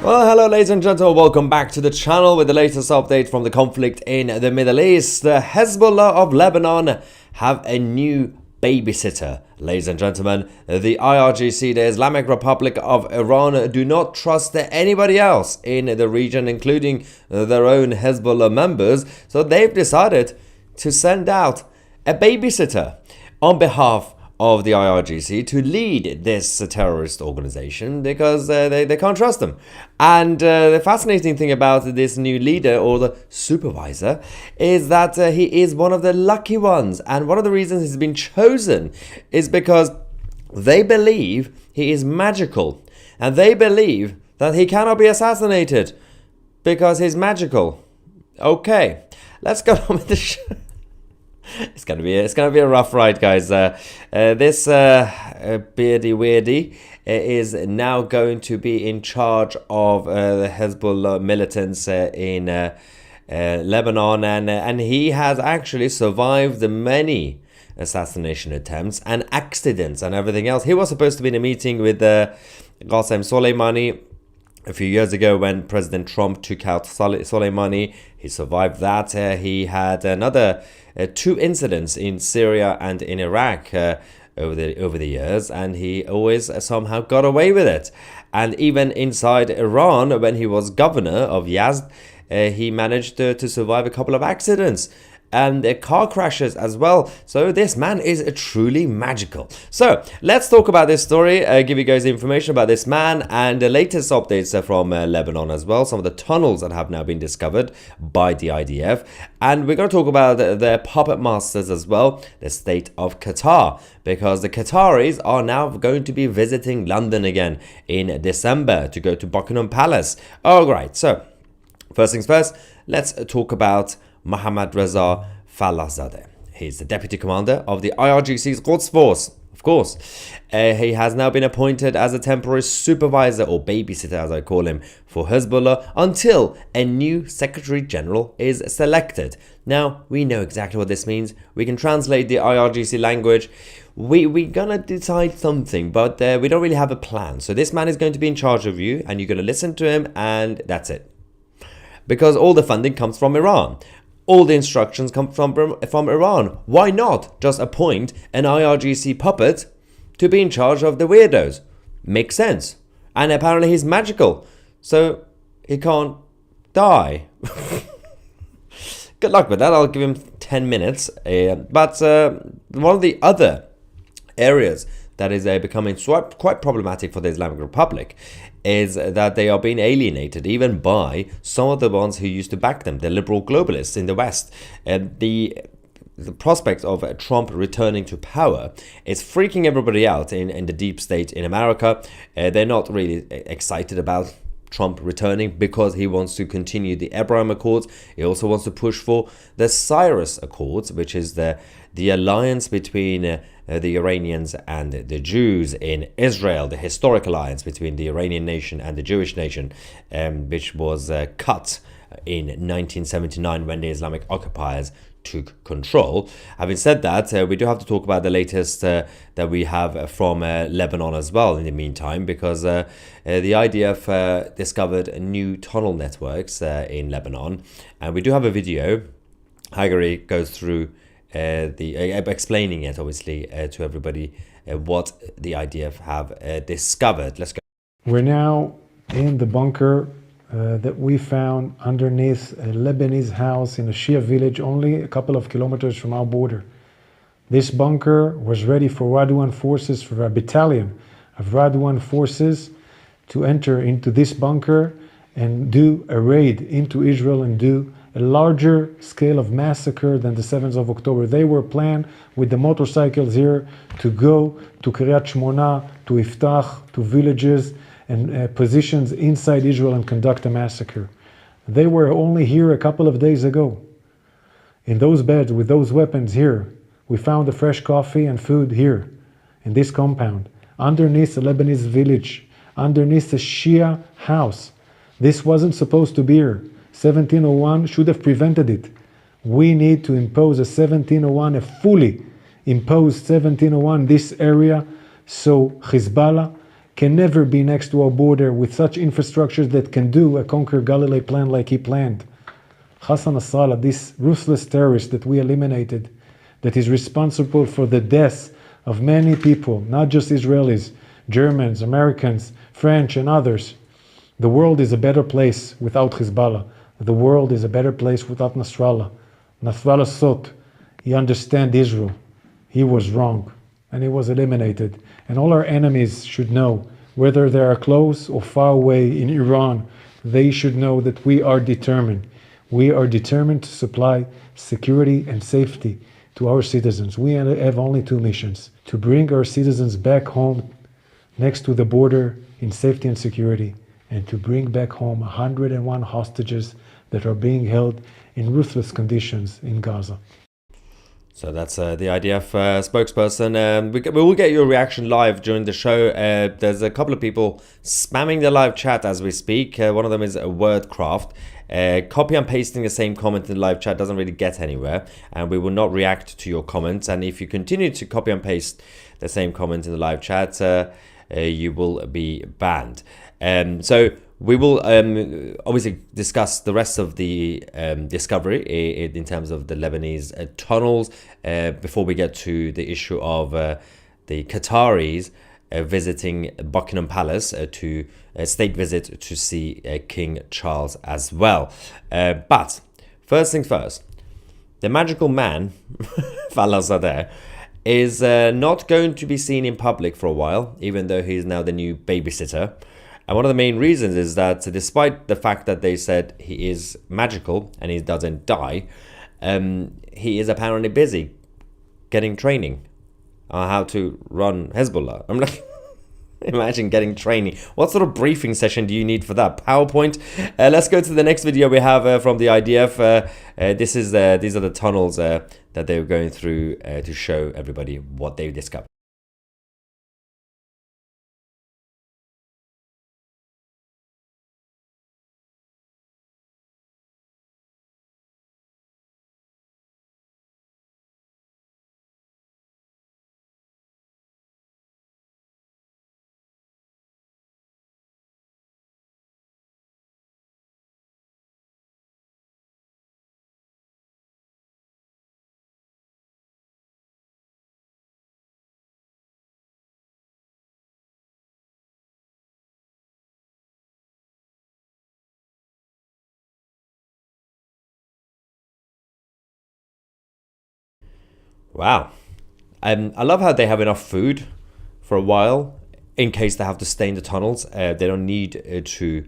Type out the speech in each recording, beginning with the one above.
Well, hello ladies and gentlemen, welcome back to the channel with the latest update from the conflict in the Middle East. The Hezbollah of Lebanon have a new babysitter. Ladies and gentlemen, the IRGC, the Islamic Republic of Iran, do not trust anybody else in the region, including their own Hezbollah members, so they've decided to send out a babysitter on behalf of the IRGC to lead this terrorist organization because they can't trust them. And the fascinating thing about this new leader or the supervisor is that he is one of the lucky ones. And one of the reasons he's been chosen is because they believe he is magical. And they believe that he cannot be assassinated because he's magical. Okay, let's go on with the show. It's gonna be a rough ride, guys. This beardy weirdy is now going to be in charge of the Hezbollah militants in Lebanon, and he has actually survived the many assassination attempts and accidents and everything else. He was supposed to be in a meeting with Qasem Soleimani a few years ago when President Trump took out Soleimani. He survived that. He had another two incidents in Syria and in Iraq over the years, and he always somehow got away with it. And even inside Iran, when he was governor of Yazd, he managed to survive a couple of accidents and car crashes as well. So this man is truly magical. So let's talk about this story, give you guys information about this man and the latest updates from Lebanon as well. Some of the tunnels that have now been discovered by the IDF. And we're going to talk about their puppet masters as well, the state of Qatar, because the Qataris are now going to be visiting London again in December to go to Buckingham Palace. All right, so first things first, let's talk about Mohammad Reza Falahzadeh. He's the deputy commander of the IRGC's Quds Force, of course. He has now been appointed as a temporary supervisor, or babysitter as I call him, for Hezbollah until a new Secretary General is selected. Now, we know exactly what this means. We can translate the IRGC language. We're gonna decide something, but we don't really have a plan. So this man is going to be in charge of you, and you're gonna listen to him, and that's it. Because all the funding comes from Iran. All the instructions come from Iran. Why not just appoint an IRGC puppet to be in charge of the weirdos? Makes sense. And apparently he's magical, so he can't die. Good luck with that. I'll give him 10 minutes. But one of the other areas that is becoming quite problematic for the Islamic Republic is that they are being alienated even by some of the ones who used to back them, the liberal globalists in the West. The prospect of Trump returning to power is freaking everybody out in the deep state in America. They're not really excited about Trump returning because he wants to continue the Abraham Accords. He also wants to push for the Cyrus Accords, which is the alliance between the Iranians and the Jews in Israel, the historic alliance between the Iranian nation and the Jewish nation, which was cut in 1979 when the Islamic occupiers took control. Having said that, we do have to talk about the latest that we have from Lebanon as well in the meantime, because the IDF discovered new tunnel networks in Lebanon, and we do have a video. Hagari goes through explaining it obviously to everybody what the IDF have discovered. Let's go. We're now in the bunker that we found underneath a Lebanese house in a Shia village only a couple of kilometers from our border. This bunker was ready for Radwan forces, for a battalion of Radwan forces to enter into this bunker and do a raid into Israel and do a larger scale of massacre than the 7th of October. They were planned with the motorcycles here to go to Kiryat Shmona, to Iftach, to villages and positions inside Israel and conduct a massacre. They were only here a couple of days ago. In those beds with those weapons here, we found the fresh coffee and food here in this compound, underneath a Lebanese village, underneath a Shia house. This wasn't supposed to be here. 1701 should have prevented it. We need to impose a 1701, a fully imposed 1701 this area, so Hezbollah can never be next to our border with such infrastructures that can do a conquer Galilee plan like he planned. Hassan Nasrallah, this ruthless terrorist that we eliminated, that is responsible for the deaths of many people, not just Israelis, Germans, Americans, French, and others. The world is a better place without Hezbollah. The world is a better place without Nasrallah. Nasrallah thought he understands Israel. He was wrong, and he was eliminated. And all our enemies should know, whether they are close or far away in Iran, they should know that we are determined. We are determined to supply security and safety to our citizens. We have only two missions: to bring our citizens back home next to the border in safety and security, and to bring back home 101 hostages that are being held in ruthless conditions in Gaza. So that's the IDF spokesperson. We will get your reaction live during the show. There's a couple of people spamming the live chat as we speak. One of them is Wordcraft. Copy and pasting the same comment in the live chat doesn't really get anywhere, and we will not react to your comments. And if you continue to copy and paste the same comment in the live chat, you will be banned. So we will obviously discuss the rest of the discovery in terms of the Lebanese tunnels before we get to the issue of the Qataris visiting Buckingham Palace to a state visit to see King Charles as well. But first things first, the magical man, Fala Sadeh, is not going to be seen in public for a while, even though he is now the new babysitter. And one of the main reasons is that despite the fact that they said he is magical and he doesn't die, he is apparently busy getting training on how to run Hezbollah. I'm like, imagine getting training. What sort of briefing session do you need for that? PowerPoint? Let's go to the next video we have from the IDF. These are the tunnels that they were going through to show everybody what they discovered. Wow. I love how they have enough food for a while in case they have to stay in the tunnels. They don't need to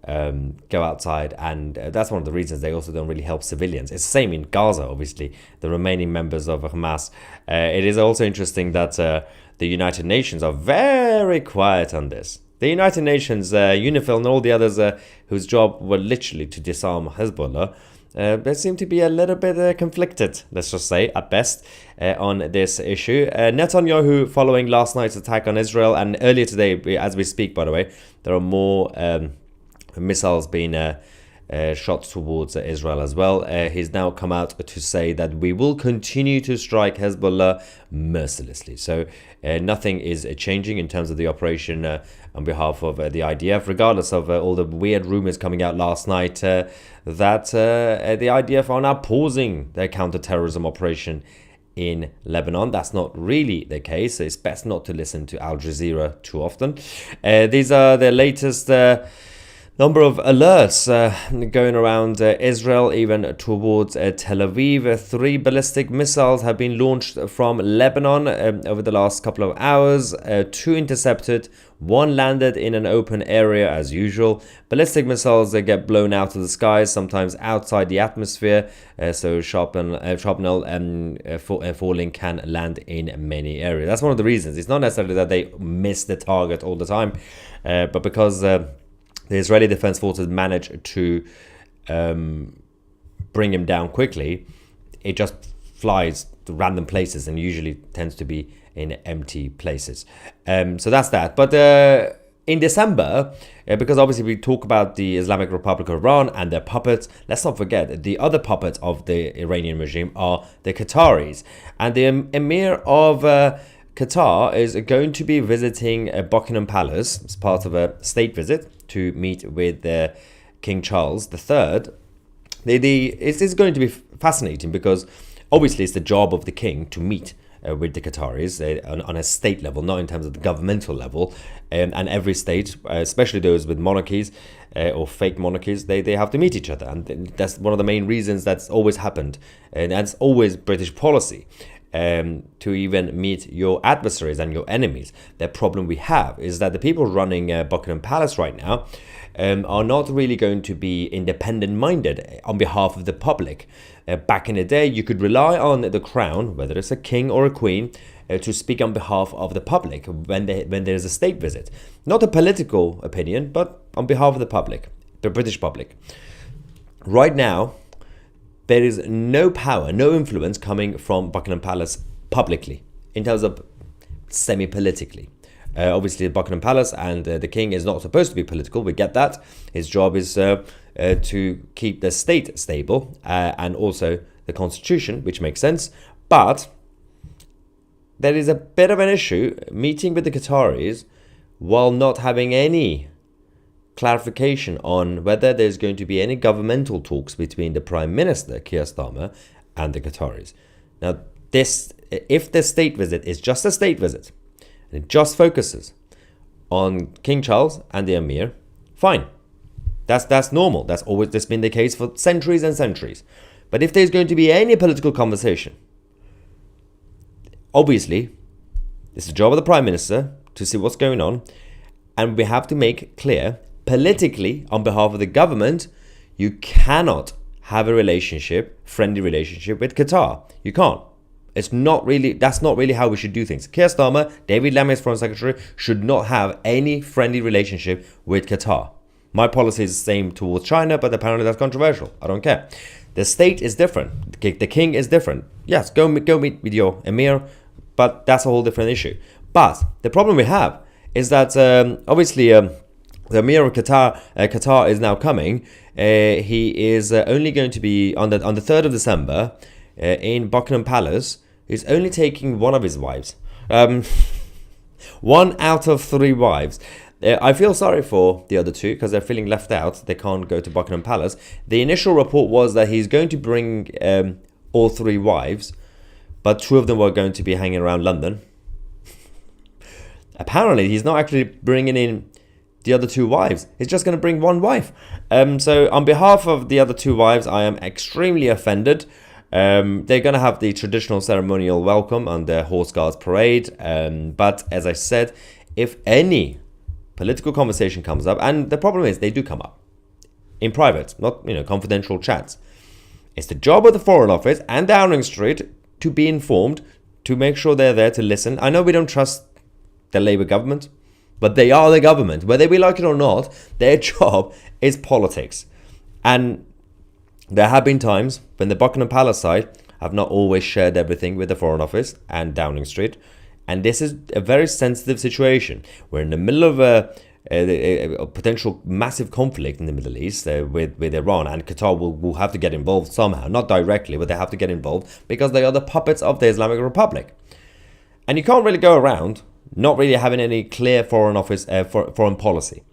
go outside, and that's one of the reasons they also don't really help civilians. It's the same in Gaza, obviously, the remaining members of Hamas. It is also interesting that the United Nations are very quiet on this. The United Nations, UNIFIL and all the others whose job were literally to disarm Hezbollah, they seem to be a little bit conflicted, let's just say, at best, on this issue. Netanyahu, following last night's attack on Israel, and earlier today, as we speak, by the way, there are more missiles being shot towards Israel as well. He's now come out to say that we will continue to strike Hezbollah mercilessly. So nothing is changing in terms of the operation on behalf of the IDF, regardless of all the weird rumors coming out last night that the IDF are now pausing their counter-terrorism operation in Lebanon. That's not really the case. It's best not to listen to Al Jazeera too often. These are the latest number of alerts going around Israel, even towards Tel Aviv. 3 ballistic missiles have been launched from Lebanon over the last couple of hours. 2 intercepted, 1 landed in an open area as usual. Ballistic missiles get blown out of the skies, sometimes outside the atmosphere, so shrapnel falling can land in many areas. That's one of the reasons. It's not necessarily that they miss the target all the time, but because the Israeli Defense Forces managed to bring him down quickly, it just flies to random places and usually tends to be in empty places. So that's that. But in December, because obviously we talk about the Islamic Republic of Iran and their puppets, let's not forget the other puppets of the Iranian regime are the Qataris. And the Emir of Qatar is going to be visiting Buckingham Palace as part of a state visit to meet with King Charles III. It's going to be fascinating because obviously it's the job of the king to meet with the Qataris on a state level, not in terms of the governmental level. And every state, especially those with monarchies or fake monarchies, they have to meet each other. And that's one of the main reasons that's always happened. And that's always British policy. To even meet your adversaries and your enemies. The problem we have is that the people running Buckingham Palace right now are not really going to be independent-minded on behalf of the public. Back in the day, you could rely on the crown, whether it's a king or a queen, to speak on behalf of the public when there's a state visit. Not a political opinion, but on behalf of the public, the British public. Right now, there is no power, no influence coming from Buckingham Palace publicly, in terms of semi-politically. Obviously, Buckingham Palace and the king is not supposed to be political. We get that. His job is to keep the state stable and also the constitution, which makes sense. But there is a bit of an issue meeting with the Qataris while not having any clarification on whether there's going to be any governmental talks between the Prime Minister, Keir Starmer, and the Qataris. Now, if the state visit is just a state visit, and it just focuses on King Charles and the Emir, fine. That's normal. That's been the case for centuries and centuries. But if there's going to be any political conversation, obviously, it's the job of the Prime Minister to see what's going on, and we have to make clear politically, on behalf of the government, you cannot have a friendly relationship with Qatar. You can't. That's not really how we should do things. Keir Starmer, David Lammy as Foreign Secretary, should not have any friendly relationship with Qatar. My policy is the same towards China, but apparently that's controversial. I don't care. The state is different. The king is different. Yes, go meet with your emir, but that's a whole different issue. But the problem we have is that obviously the Emir of Qatar is now coming. He is only going to be on the 3rd of December in Buckingham Palace. He's only taking one of his wives. 1 out of 3 wives. I feel sorry for the other 2 because they're feeling left out. They can't go to Buckingham Palace. The initial report was that he's going to bring all 3 wives, but 2 of them were going to be hanging around London. Apparently, he's not actually bringing in the other 2 wives. He's just going to bring 1 wife. So on behalf of the other 2 wives, I am extremely offended. They're going to have the traditional ceremonial welcome on the Horse Guards parade. But as I said, if any political conversation comes up, and the problem is they do come up in private, not confidential chats. It's the job of the Foreign Office and Downing Street to be informed, to make sure they're there to listen. I know we don't trust the Labour government, but they are the government. Whether we like it or not, their job is politics. And there have been times when the Buckingham Palace side have not always shared everything with the Foreign Office and Downing Street. And this is a very sensitive situation. We're in the middle of a potential massive conflict in the Middle East with Iran, and Qatar will have to get involved somehow. Not directly, but they have to get involved because they are the puppets of the Islamic Republic. And you can't really go around not really having any clear foreign policy,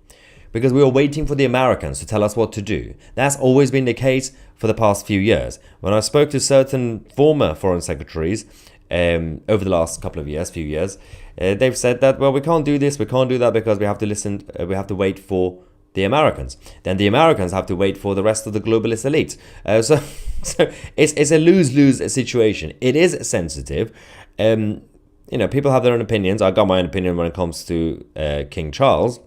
because we were waiting for the Americans to tell us what to do. That's always been the case for the past few years. When I spoke to certain former foreign secretaries over the last few years, they've said that, well, we can't do this, we can't do that because we have to wait for the Americans. Then the Americans have to wait for the rest of the globalist elite. So it's a lose-lose situation. It is sensitive. People have their own opinions. I got my own opinion when it comes to King Charles.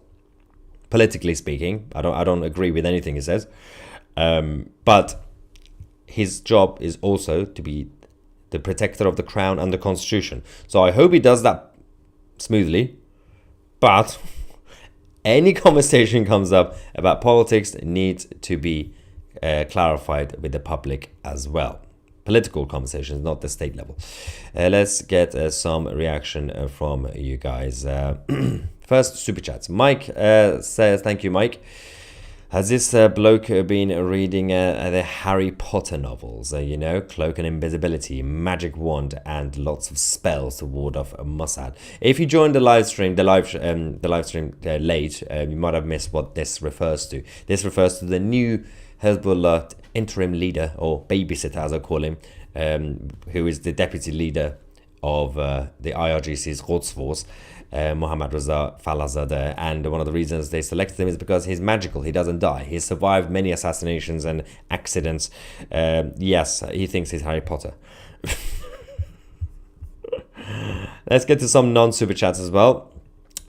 Politically speaking, I don't agree with anything he says. But his job is also to be the protector of the crown and the constitution. So I hope he does that smoothly. But any conversation comes up about politics needs to be clarified with the public as well. Political conversations, not the state level. Let's get some reaction from you guys. First, super chats. Mike says, thank you, Mike. Has this bloke been reading the Harry Potter novels? You know, cloak and invisibility, magic wand, and lots of spells to ward off Mossad. If you joined the live stream, late, you might have missed what this refers to. This refers to the new Hezbollah interim leader, or babysitter as I call him, who is the deputy leader of the IRGC's Quds Force, Mohammad Reza Falazadeh, and one of the reasons they selected him is because he's magical. He doesn't die. He's survived many assassinations and accidents. Yes, he thinks he's Harry Potter. Let's get to some non-super chats as well.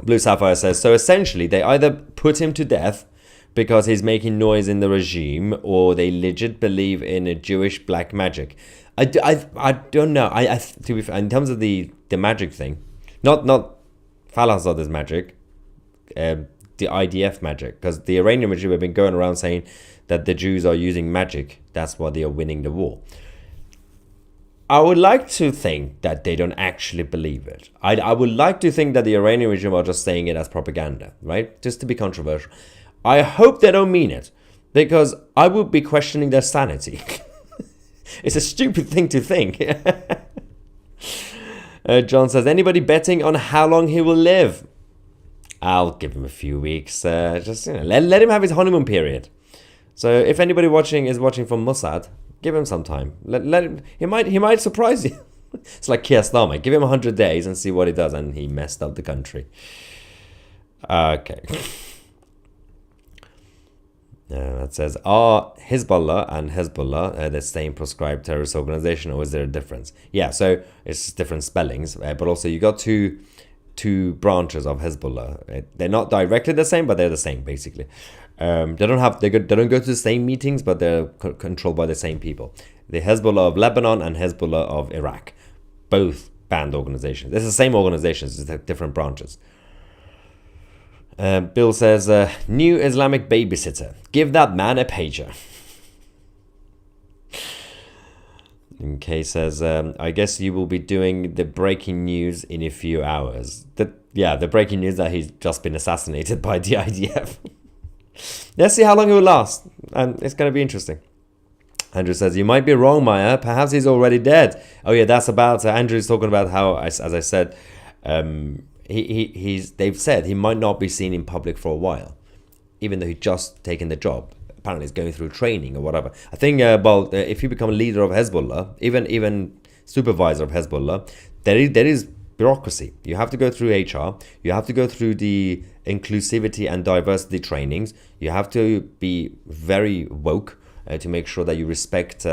Blue Sapphire says, so essentially they either put him to death because he's making noise in the regime, or they legit believe in a Jewish black magic. I don't know. To be fair, in terms of the magic thing, not Falazadeh's magic, the IDF magic, because the Iranian regime have been going around saying that the Jews are using magic. That's why they are winning the war. I would like to think that they don't actually believe it. I would like to think that the Iranian regime are just saying it as propaganda, right? Just to be controversial. I hope they don't mean it, because I would be questioning their sanity. It's a stupid thing to think. John says, anybody betting on how long he will live? I'll give him a few weeks. Just let him have his honeymoon period. So if anybody is watching from Mossad, give him some time. Let him. He might surprise you. It's like Keir Starmer. Give him 100 days and see what he does. And he messed up the country. Okay. That says, are Hezbollah and Hezbollah the same proscribed terrorist organization, or is there a difference? Yeah, so it's different spellings, but also you got two branches of Hezbollah. They're not directly the same, but they're the same basically. They don't go to the same meetings, but they're controlled by the same people. The Hezbollah of Lebanon and Hezbollah of Iraq, both banned organizations. It's the same organizations, it's different branches. Bill says, new Islamic babysitter. Give that man a pager. Okay, says, I guess you will be doing the breaking news in a few hours. The breaking news that he's just been assassinated by the IDF. Let's see how long it will last. And it's going to be interesting. Andrew says, you might be wrong, Maya. Perhaps he's already dead. Oh yeah, that's about, Andrew's talking about how, as I said, they've said he might not be seen in public for a while, even though he's just taken the job. Apparently he's going through training or whatever. I think if you become a leader of Hezbollah, even supervisor of Hezbollah, there is bureaucracy. You have to go through HR, you have to go through the inclusivity and diversity trainings, you have to be very woke to make sure that you respect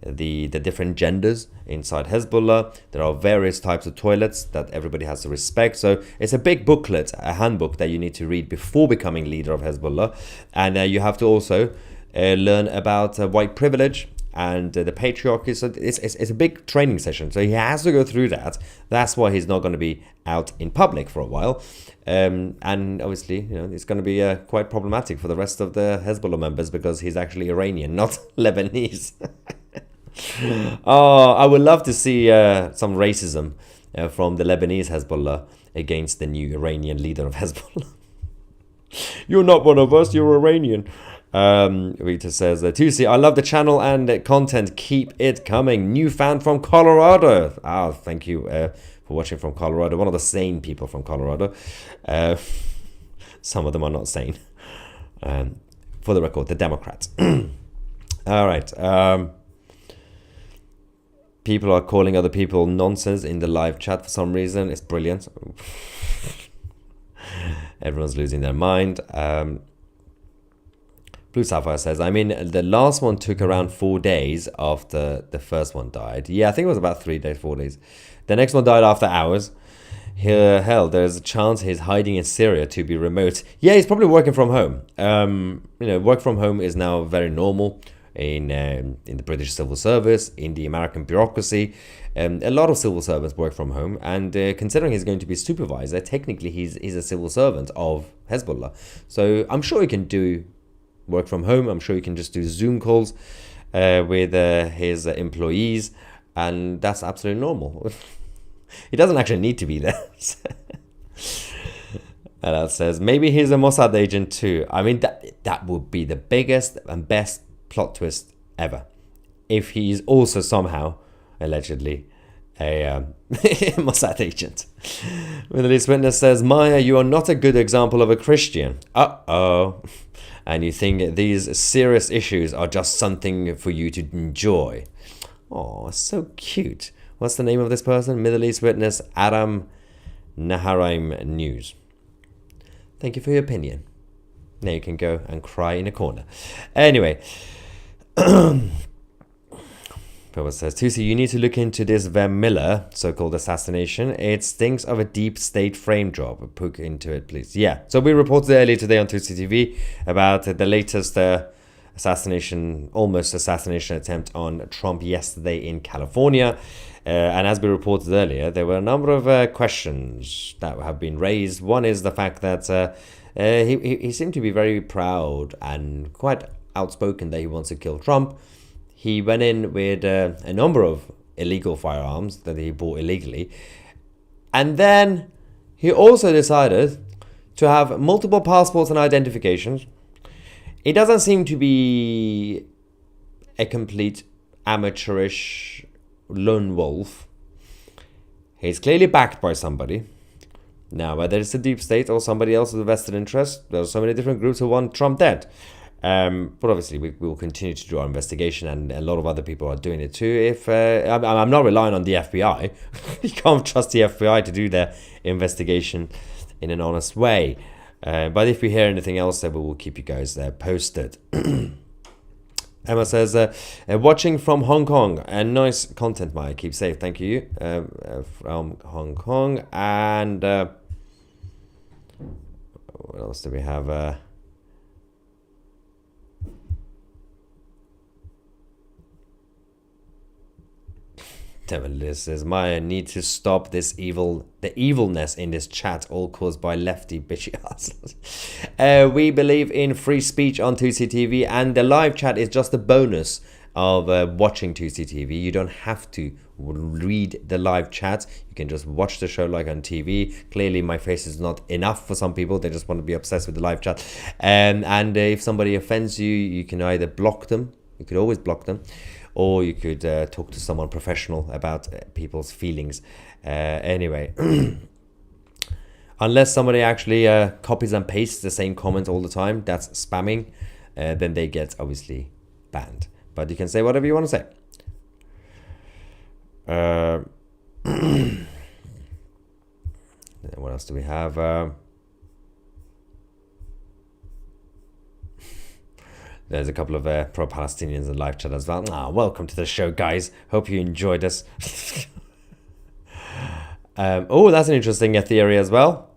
the different genders inside Hezbollah. There are various types of toilets that everybody has to respect. So it's a big booklet, a handbook that you need to read before becoming leader of Hezbollah. And you have to also learn about white privilege and the patriarchy. So it's a big training session. So he has to go through that. That's why he's not going to be out in public for a while. And obviously, it's going to be quite problematic for the rest of the Hezbollah members because he's actually Iranian, not Lebanese. Oh, I would love to see some racism from the Lebanese Hezbollah against the new Iranian leader of Hezbollah. You're not one of us, you're Iranian. Rita says, Tusi, I love the channel and content. Keep it coming. New fan from Colorado. Thank you for watching from Colorado. One of the sane people from Colorado. Some of them are not sane. For the record, the Democrats. All right. People are calling other people nonsense in the live chat for some reason. It's brilliant. Everyone's losing their mind. Blue Sapphire says, I mean, the last one took around 4 days after the first one died. Yeah, I think it was about 3 days, 4 days. The next one died after hours. Hell, there's a chance he's hiding in Syria to be remote. Yeah, he's probably working from home. Work from home is now very normal in the British civil service, in the American bureaucracy. A lot of civil servants work from home, and considering he's going to be supervisor, technically he's a civil servant of Hezbollah. So I'm sure he can do work from home. I'm sure he can just do Zoom calls with his employees, and that's absolutely normal. He doesn't actually need to be there. And that says, maybe he's a Mossad agent too. I mean, that would be the biggest and best plot twist ever. If he's also somehow, allegedly, a Mossad agent. Middle East Witness says, Maya, you are not a good example of a Christian. Uh-oh. And you think these serious issues are just something for you to enjoy. Oh, so cute. What's the name of this person? Middle East Witness, Adam Naharaim News. Thank you for your opinion. Now you can go and cry in a corner. Anyway. Papa says, Tusi, you need to look into this Van Miller so-called assassination. It stinks of a deep state frame job. Poke into it, please. Yeah. So we reported earlier today on Tusi TV about the latest almost assassination attempt on Trump yesterday in California. And as we reported earlier, there were a number of questions that have been raised. One is the fact that he seemed to be very proud and quite outspoken that he wants to kill Trump. He went in with a number of illegal firearms that he bought illegally. And then he also decided to have multiple passports and identifications. It doesn't seem to be a complete amateurish lone wolf. He's clearly backed by somebody. Now, whether it's the deep state or somebody else with a vested interest, there are so many different groups who want Trump dead. But obviously, we will continue to do our investigation, and a lot of other people are doing it too. If I'm not relying on the FBI, you can't trust the FBI to do their investigation in an honest way. But if we hear anything else, then we will keep you guys posted. Emma says, watching from Hong Kong, and nice content, Maya. Keep safe, thank you. From Hong Kong, and what else do we have? This says, Maya, need to stop the evilness in this chat, all caused by lefty bitchy asses. We believe in free speech on 2CTV, and the live chat is just a bonus of watching 2CTV. You don't have to read the live chat. You can just watch the show like on TV. Clearly, my face is not enough for some people. They just want to be obsessed with the live chat. And if somebody offends you, you can either block them. You could always block them. Or you could talk to someone professional about people's feelings. Anyway, unless somebody actually copies and pastes the same comment all the time, that's spamming, then they get obviously banned. But you can say whatever you want to say. What else do we have? There's a couple of pro-Palestinians in live chat as well. Welcome to the show, guys. Hope you enjoyed us. That's an interesting theory as well.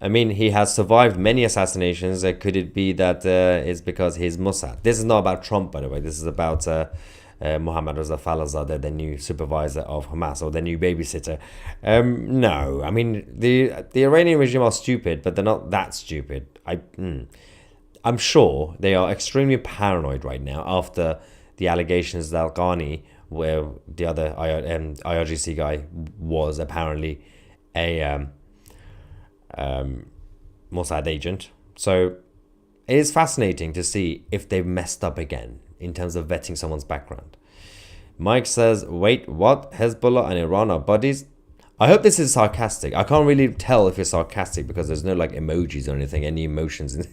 I mean, he has survived many assassinations. Could it be that it's because he's Mossad? This is not about Trump, by the way. This is about Mohammad Reza Falazadeh, the new supervisor of Hamas, or the new babysitter. No, I mean, the Iranian regime are stupid, but they're not that stupid. I'm sure they are extremely paranoid right now after the allegations that Al-Ghani, where the other IRGC guy was apparently a Mossad agent. So it is fascinating to see if they've messed up again in terms of vetting someone's background. Mike says, wait, what? Hezbollah and Iran are buddies? I hope this is sarcastic. I can't really tell if it's sarcastic because there's no like emojis or anything, any emotions in it.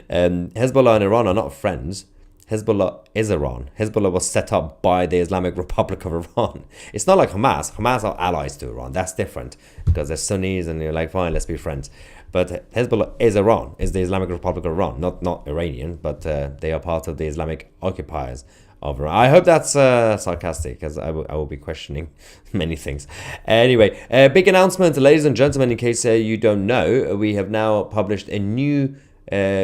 Hezbollah and Iran are not friends. Hezbollah is Iran. Hezbollah was set up by the Islamic Republic of Iran. It's not like Hamas. Hamas are allies to Iran. That's different because they're Sunnis and you're like, fine, let's be friends. But Hezbollah is Iran, is the Islamic Republic of Iran, not Iranian, but they are part of the Islamic occupiers of Iran. I hope that's sarcastic, because I will be questioning many things. Anyway, big announcement, ladies and gentlemen, in case you don't know, we have now published a new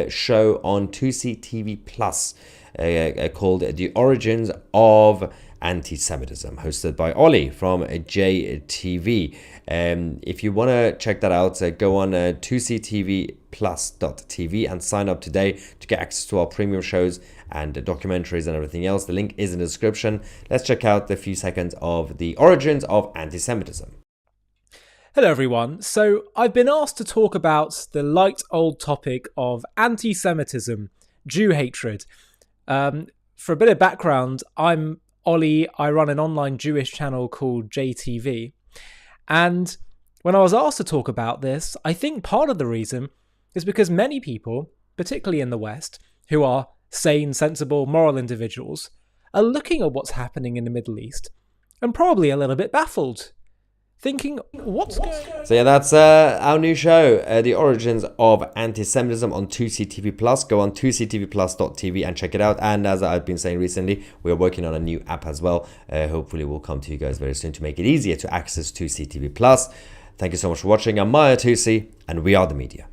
show on 2CTV Plus called The Origins of Anti-Semitism, hosted by Ollie from JTV. If you want to check that out, go on 2ctvplus.tv and sign up today to get access to our premium shows and documentaries and everything else. The link is in the description. Let's check out a few seconds of The Origins of Anti-Semitism. Hello everyone. So I've been asked to talk about the light old topic of anti-Semitism, Jew hatred. For a bit of background, I'm Ollie. I run an online Jewish channel called JTV. And when I was asked to talk about this, I think part of the reason is because many people, particularly in the West, who are sane, sensible, moral individuals, are looking at what's happening in the Middle East and probably a little bit baffled, thinking, what's going on? So yeah, that's our new show, The Origins of Anti-Semitism on 2CTV Plus. Go on 2ctvplus.tv and check it out. And as I've been saying recently, we are working on a new app as well. Hopefully we'll come to you guys very soon to make it easier to access 2CTV Plus. Thank you so much for watching. I'm Maya Tusi, and we are the media.